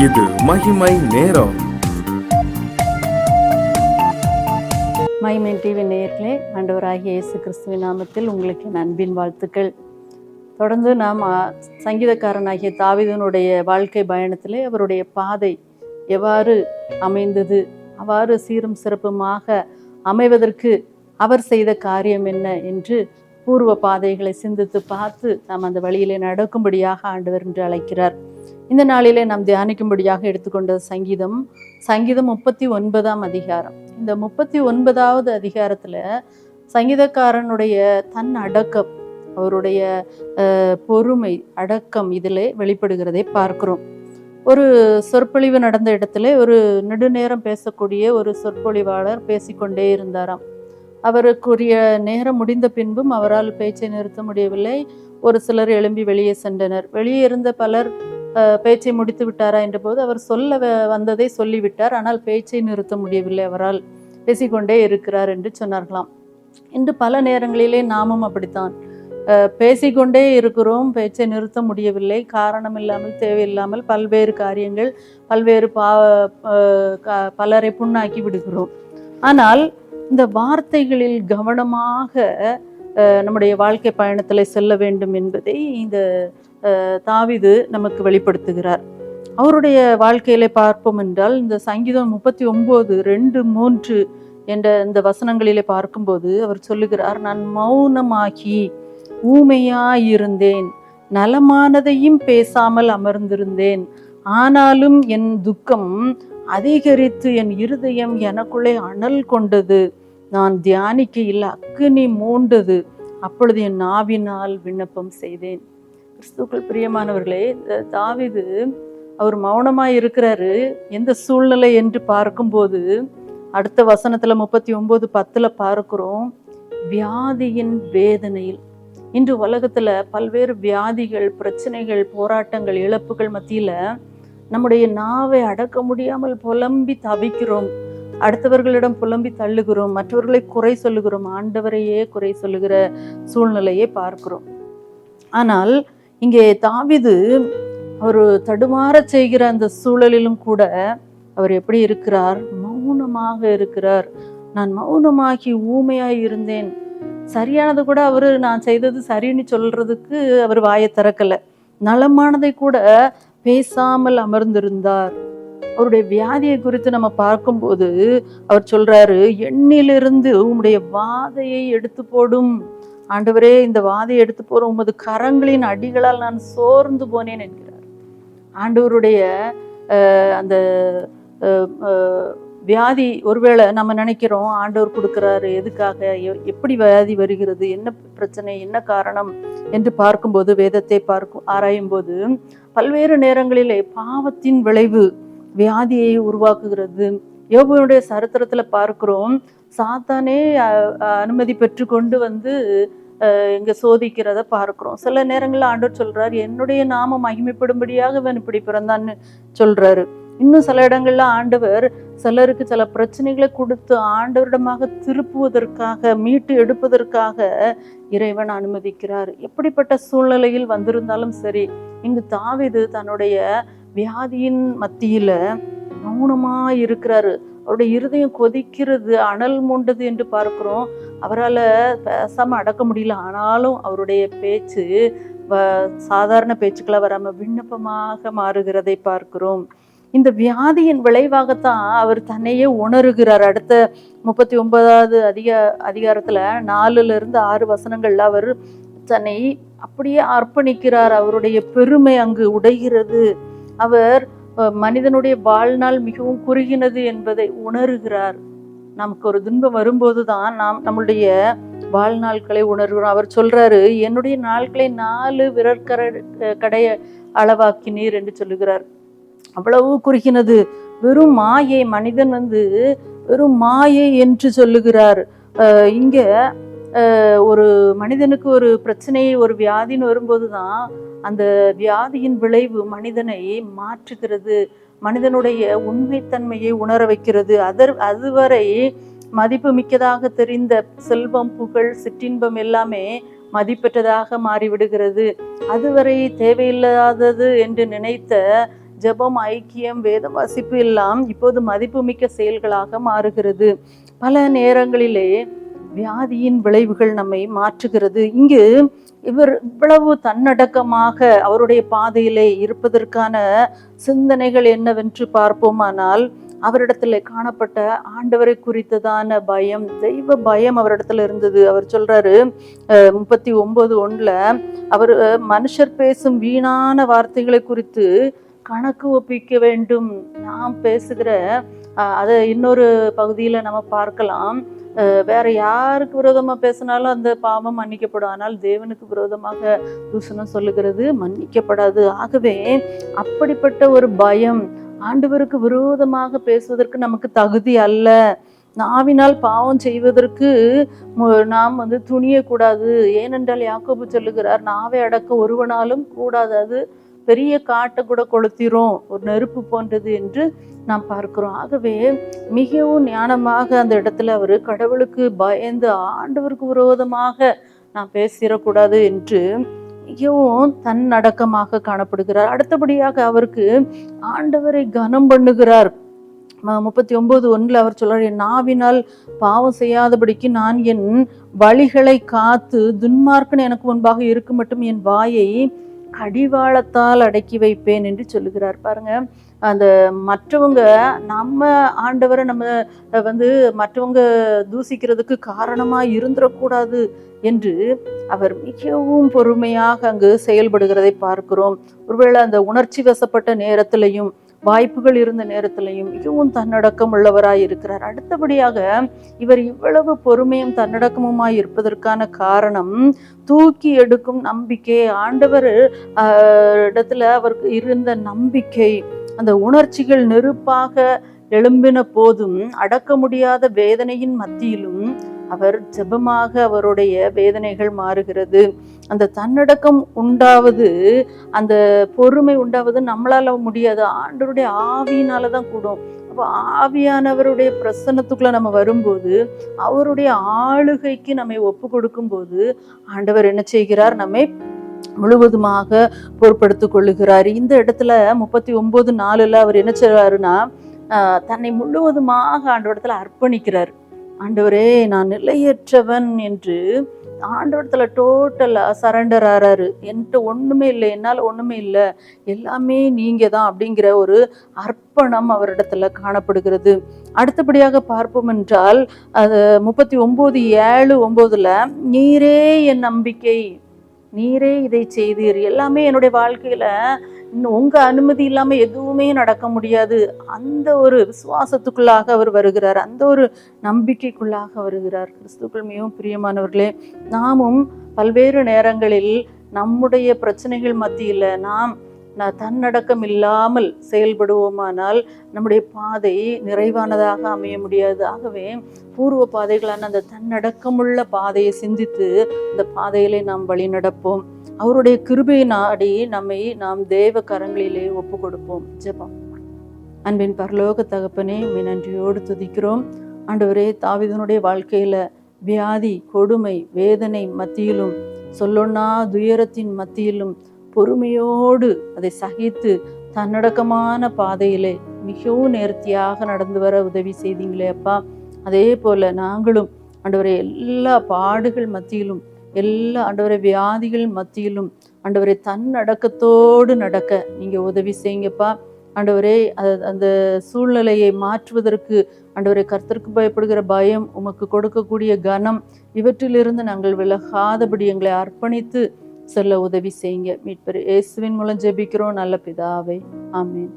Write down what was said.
இது மகிமை நேரம். மகிமை டிவி நேயர்களே, ஆண்டவராகிய இயேசு கிறிஸ்துவின் நாமத்தில் உங்களுக்கு என் அன்பின் வாழ்த்துக்கள். தொடர்ந்து நாம் சங்கீதக்காரனாகிய தாவீதுனுடைய வாழ்க்கை பயணத்திலே அவருடைய பாதை எவ்வாறு அமைந்தது, அவ்வாறு சீரும் சிறப்புமாக அமைவதற்கு அவர் செய்த காரியம் என்ன என்று பூர்வ பாதைகளை சிந்தித்து பார்த்து நாம் அந்த வழியிலே நடக்கும்படியாக ஆண்டவர் என்று அழைக்கிறார். இந்த நாளிலே நாம் தியானிக்கும்படியாக எடுத்துக்கொண்ட சங்கீதம் 39ஆம் அதிகாரம். இந்த 39வது அதிகாரத்துல சங்கீதக்காரனுடைய தன் அடக்கம், அவருடைய பொறுமை, அடக்கம் இதிலே வெளிப்படுகிறதை பார்க்கிறோம். ஒரு சொற்பொழிவு நடந்த இடத்துல ஒரு நெடுநேரம் பேசக்கூடிய ஒரு சொற்பொழிவாளர் பேசிக்கொண்டே இருந்தாராம். அவருக்குரிய நேரம் முடிந்த பின்பும் அவரால் பேச்சை நிறுத்த முடியவில்லை. ஒரு சிலர் எழும்பி வெளியே சென்றனர். வெளியே இருந்த பலர் பேச்சை முடித்து விட்டாரா என்ற போது அவர் சொல்ல வந்ததை சொல்லிவிட்டார், ஆனால் பேச்சை நிறுத்த முடியவில்லை, அவரால் பேசிக்கொண்டே இருக்கிறார் என்று சொன்னார்களாம். இன்று பல நேரங்களிலே நாமும் அப்படித்தான் பேசிக்கொண்டே இருக்கிறோம், பேச்சை நிறுத்த முடியவில்லை. காரணம் இல்லாமல், தேவையில்லாமல் பல்வேறு காரியங்கள், பல்வேறு பலரை புண்ணாக்கி விடுகிறோம். ஆனால் இந்த வார்த்தைகளில் கவனமாக நம்முடைய வாழ்க்கை பயணத்தில் செல்ல வேண்டும் என்பதை இந்த தாவீது நமக்கு வெளிப்படுத்துகிறார். அவருடைய வாழ்க்கையில பார்ப்போம் என்றால், இந்த சங்கீதம் 39:2-3 என்ற இந்த வசனங்களிலே பார்க்கும்போது அவர் சொல்லுகிறார், நான் மௌனமாகி ஊமையாயிருந்தேன், நலமானதையும் பேசாமல் அமர்ந்திருந்தேன், ஆனாலும் என் துக்கம் அதிகரித்து என் இருதயம் எனக்குள்ளே அனல் கொண்டது, நான் தியானிக்கையில் அக்கினி மூண்டது, அப்பொழுது என் நாவினால் விண்ணப்பம் செய்தேன். கிறிஸ்துவுக்குள் பிரியமானவர்களே, தாவீது அவர் மௌனமாய் இருக்கிறாரு. எந்த சூழ்நிலை என்று பார்க்கும்போது அடுத்த வசனத்துல 39:10 பார்க்கிறோம், வியாதியின் வேதனையில். இன்று உலகத்துல பல்வேறு வியாதிகள், பிரச்சனைகள், போராட்டங்கள், இழப்புகள் மத்தியில நம்முடைய நாவை அடக்க முடியாமல் புலம்பி தவிக்கிறோம். அடுத்தவர்களிடம் புலம்பி தள்ளுகிறோம், மற்றவர்களை குறை சொல்லுகிறோம், ஆண்டவரையே குறை சொல்லுகிற சூழ்நிலையை பார்க்கிறோம். ஆனால் இங்கே தாவீது அவர் தடுமாற செய்கிற அந்த சூழலிலும் கூட அவர் எப்படி இருக்கிறார்? மௌனமாக இருக்கிறார். நான் மௌனமாகி ஊமையாய் இருந்தேன். சரியானது கூட அவரு நான் செய்தது சரின்னு சொல்றதுக்கு அவர் வாயை திறக்கல. நலமானதை கூட பேசாமல் அமர்ந்திருந்தார். அவருடைய வியாதியை குறித்து நம்ம பார்க்கும்போது அவர் சொல்றாரு, எண்ணிலிருந்து உம்முடைய வாதையை எடுத்து போடும். ஆண்டவரே, இந்த வாதையை எடுத்து போறோம், உமது கரங்களின் அடிகளால் நான் சோர்ந்து போனேன் என்கிறார். ஆண்டவருடைய அந்த வியாதி, ஒருவேளை நம்ம நினைக்கிறோம் ஆண்டவர் கொடுக்கிறாரு, எதுக்காக, எப்படி வியாதி வருகிறது, என்ன பிரச்சனை, என்ன காரணம் என்று பார்க்கும்போது, வேதத்தை ஆராயும் போது பல்வேறு நேரங்களிலே பாவத்தின் விளைவு வியாதியை உருவாக்குகிறது. யோபுடைய சரித்திரத்துல பார்க்கிறோம், சாத்தானே அனுமதி பெற்று கொண்டு வந்து இங்க சோதிக்கிறத பார்க்கிறோம். சில நேரங்கள்ல ஆண்டவர் சொல்றாரு, என்னுடைய நாமம் மகிமைப்படும்படியாக இவன் இப்படி பிறந்தான்னு சொல்றாரு. இன்னும் சில இடங்கள்ல ஆண்டவர் சிலருக்கு சில பிரச்சனைகளை கொடுத்து ஆண்டவரிடமாக திருப்புவதற்காக, மீட்டு எடுப்பதற்காக இறைவன் அனுமதிக்கிறார். எப்படிப்பட்ட சூழ்நிலையில் வந்திருந்தாலும் சரி, இங்கு தாவீது தன்னுடைய வியாதியின் மத்தியில மௌனமா இருக்கிறாரு. அவருடைய இருதயம் கொதிக்கிறது, அனல் மூண்டது என்று பார்க்கிறோம். அவரால் பேசாம அடக்க முடியல. ஆனாலும் அவருடைய பேச்சு சாதாரண பேச்சுக்களை வராம விண்ணப்பமாக மாறுகிறதை பார்க்கிறோம். இந்த வியாதியின் விளைவாகத்தான் அவர் தன்னையே உணர்கிறார். அடுத்த 39வது அதிகாரத்துல 4-6 வசனங்கள்ல அவர் தன்னை அப்படியே அர்ப்பணிக்கிறார். அவருடைய பெருமை அங்கு உடைகிறது. அவர் மனிதனுடைய வாழ்நாள் மிகவும் குறுகினது என்பதை உணர்கிறார். நமக்கு ஒரு துன்பம் வரும்போதுதான் நாம் நம்மளுடைய வாழ்நாட்களை உணர்கிறோம். அவர் சொல்றாரு, என்னுடைய நாட்களை 4 விரற்கடை அளவாக்கினீர் என்று சொல்லுகிறார். அவ்வளவு குறுகினது. வெறும் மாயை, மனிதன் வெறும் மாயை என்று சொல்லுகிறார். இங்க ஒரு மனிதனுக்கு ஒரு பிரச்சனை, ஒரு வியாதின்னு வரும்போதுதான் அந்த வியாதியின் விளைவு மனிதனை மாற்றுகிறது, மனிதனுடைய உண்மைத்தன்மையை உணர வைக்கிறது. அதுவரை மதிப்பு மிக்கதாக தெரிந்த செல்வம், புகழ், சிற்றின்பம் எல்லாமே மதிப்பற்றதாக மாறிவிடுகிறது. அதுவரை தேவையில்லாதது என்று நினைத்த ஜெபம், ஐக்கியம், வேத வாசிப்பு எல்லாம் இப்போது மதிப்புமிக்க செயல்களாக மாறுகிறது. பல நேரங்களிலே வியாதியின் விளைவுகள் நம்மை மாற்றுகிறது. இங்கு இவர் இவ்வளவு தன்னடக்கமாக அவருடைய பாதையிலே இருப்பதற்கான சிந்தனைகள் என்னவென்று பார்ப்போமானால், அவரிடத்துல காணப்பட்ட ஆண்டவரை குறித்ததான பயம், தெய்வ பயம் அவரிடத்துல இருந்தது. அவர் சொல்றாரு 39:1 அவர் மனுஷர் பேசும் வீணான வார்த்தைகளை குறித்து கணக்கு ஒப்பிக்க வேண்டும். நாம் பேசுகிற அதை இன்னொரு பகுதியில நம்ம பார்க்கலாம். வேற யாருக்கு விரோதமா பேசினாலும் அந்த பாவம் மன்னிக்கப்படும், ஆனால் தேவனுக்கு விரோதமாக தூஷணம் சொல்லுகிறது மன்னிக்கப்படாது. ஆகவே அப்படிப்பட்ட ஒரு பயம், ஆண்டவருக்கு விரோதமாக பேசுவதற்கு நமக்கு தகுதி அல்ல. நாவினால் பாவம் செய்வதற்கு நாம் துணியக்கூடாது. ஏனென்றால் யாக்கோபு சொல்லுகிறார், நாவை அடக்க ஒருவனாலும் கூடாது, அது பெரிய காட்டை கூட கொளுத்திரும், ஒரு நெருப்பு போன்றது என்று நாம் பார்க்கிறோம். ஆகவே மிகவும் ஞானமாக அந்த இடத்துல அவர் கடவுளுக்கு பயந்து ஆண்டவருக்கு விரோதமாக நாம் பேசிடக்கூடாது என்று மிகவும் தன்னடக்கமாக காணப்படுகிறார். அடுத்தபடியாக அவருக்கு ஆண்டவரை கனம் பண்ணுகிறார். 39:1 அவர் சொல்றார், என் நாவினால் பாவம் செய்யாதபடிக்கு நான் என் வழிகளை காத்து துன்மார்க்கன் எனக்கு முன்பாக இருக்கு மட்டும் என் வாயை கடிவாளத்தால் அடக்கி வைப்பேன் என்று சொல்லுகிறார். பாருங்க, அந்த மற்றவங்க நம்ம ஆண்டவரை நம்ம மற்றவங்க தூசிக்கிறதுக்கு காரணமா இருந்துடக்கூடாது என்று அவர் மிகவும் பொறுமையாக அங்கு செயல்படுகிறதை பார்க்கிறோம். ஒருவேளை அந்த உணர்ச்சி வசப்பட்ட நேரத்திலையும் வாய்ப்புகள் இருந்த நேரத்திலையும் மிகவும் தன்னடக்கம் உள்ளவராய் இருக்கிறார். அடுத்தபடியாக இவர் இவ்வளவு பொறுமையும் தன்னடக்கமுமாய் இருப்பதற்கான காரணம் தூக்கி எடுக்கும் நம்பிக்கை. ஆண்டவர் இடத்துல அவருக்கு இருந்த நம்பிக்கை, அந்த உணர்ச்சிகள் நெருப்பாக எழும்பின போதும் அடக்க முடியாத வேதனையின் மத்தியிலும் அவர் ஜெபமாக அவருடைய வேதனைகள் மாறுகிறது. அந்த தன்னடக்கம் உண்டாவது, அந்த பொறுமை உண்டாவது நம்மளால முடியாது, ஆண்டவருடைய ஆவியினால தான் கூடும். அப்போ ஆவியானவருடைய பிரசன்னத்துக்குள்ள நம்ம வரும்போது, அவருடைய ஆளுகைக்கு நம்மை ஒப்பு கொடுக்கும் போது ஆண்டவர் என்ன செய்கிறார், நம்மை முழுவதுமாக பொறுப்படுத்திக் கொள்ளுகிறார். இந்த இடத்துல 39:4 அவர் என்ன செய்றாருன்னா, தன்னை முழுவதுமாக ஆண்டவரிடத்துல அர்ப்பணிக்கிறார். ஆண்டவரே நான் நிலையற்றவன் என்று ஆண்டவரிடத்துல டோட்டலா சரண்டர் ஆறாரு. என்கிட்ட ஒண்ணுமே இல்லை, என்னால் ஒண்ணுமே இல்லை, எல்லாமே நீங்க தான் அப்படிங்கிற ஒரு அர்ப்பணம் அவரிடத்துல காணப்படுகிறது. அடுத்தபடியாக பார்ப்போம் என்றால், அது 39:7-9 நீரே என் நம்பிக்கை, நீரே இதை செய்தீர், எல்லாமே என்னுடைய வாழ்க்கையில உங்க அனுமதி இல்லாம எதுவுமே நடக்க முடியாது, அந்த ஒரு விசுவாசத்துக்குள்ளாக அவர் வருகிறார், அந்த ஒரு நம்பிக்கைக்குள்ளாக வருகிறார். கிறிஸ்துக்குள் மிகவும் பிரியமானவர்களே, நாமும் பல்வேறு நேரங்களில் நம்முடைய பிரச்சனைகள் மத்தியில் நாம் தன்னடக்கம் இல்லாமல் செயல்படுவோமானால் நம்முடைய பாதை நிறைவானதாக அமைய முடியாது. ஆகவே பூர்வ பாதைகளான அந்த தன்னடக்கமுள்ள பாதையை சிந்தித்து அந்த பாதையிலே நாம் வழி நடப்போம். அவருடைய கிருபை நாடி நாம் தேவ கரங்களிலே ஒப்பு கொடுப்போம். ஜெபம். அன்பின் பரலோக தகப்பனே, நன்றியோடு துதிக்கிறோம். ஆண்டவரே, தாவீதுனுடைய வாழ்க்கையில வியாதி, கொடுமை, வேதனை மத்தியிலும், சொல்லொன்னா துயரத்தின் மத்தியிலும் பொறுமையோடு அதை சகித்து தன்னடக்கமான பாதையிலே மிகவும் நேர்த்தியாக நடந்து வர உதவி செய்தீங்களே அப்பா. அதே போல நாங்களும் ஆண்டவரே எல்லா பாடுகள் மத்தியிலும், எல்லா ஆண்டவரை வியாதிகள் மத்தியிலும் ஆண்டவரை தன்னடக்கத்தோடு நடக்க நீங்க உதவி செய்யுங்கப்பா. ஆண்டவரே, அந்த சூழ்நிலையை மாற்றுவதற்கு ஆண்டவரை கர்த்தருக்கு பயப்படுகிற பயம், உமக்கு கொடுக்கக்கூடிய கனம், இவற்றிலிருந்து நாங்கள் விலகாதபடி எங்களை அர்ப்பணித்து சொல்ல உதவி செய்யுங்க. மீட்பர் இயேசுவின் மூலம் ஜெபிக்கிறோம் நல்ல பிதாவே, ஆமென்.